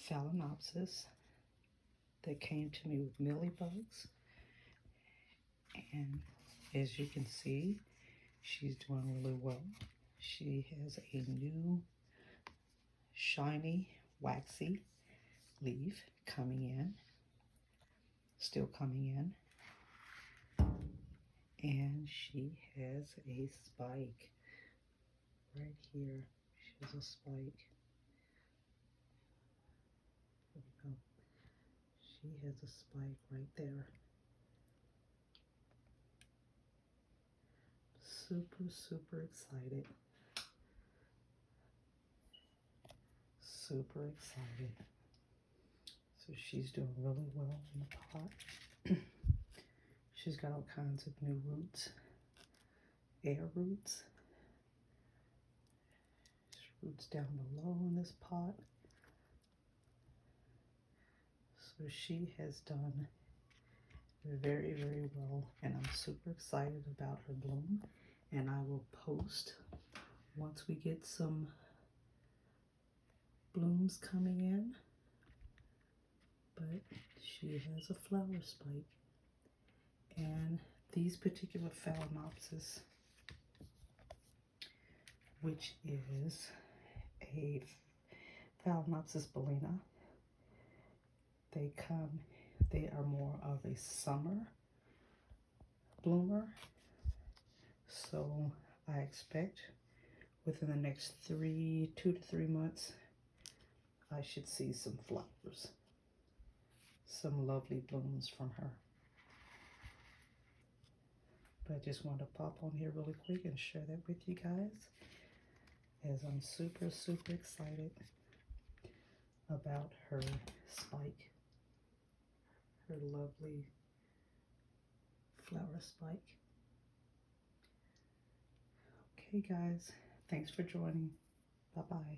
Phalaenopsis that came to me with mealy bugs. And as you can see, she's doing really well. She has a new shiny, waxy leaf coming in, still coming in. And she has a spike right here. She has a spike. There we go. She has a spike right there. Super, super excited. Super excited. So she's doing really well in the pot. She's got all kinds of new roots, air roots. There's roots down below in this pot. So she has done very, very well, and I'm super excited about her bloom. And I will post once we get some blooms coming in. But she has a flower spike. And these particular Phalaenopsis, which is a Phalaenopsis bellina, they are more of a summer bloomer. So I expect within the next 2 to 3 months, I should see some flowers, some lovely blooms from her. But I just wanted to pop on here really quick and share that with you guys, as I'm super, super excited about her spike, her lovely flower spike. Okay guys, thanks for joining. Bye-bye.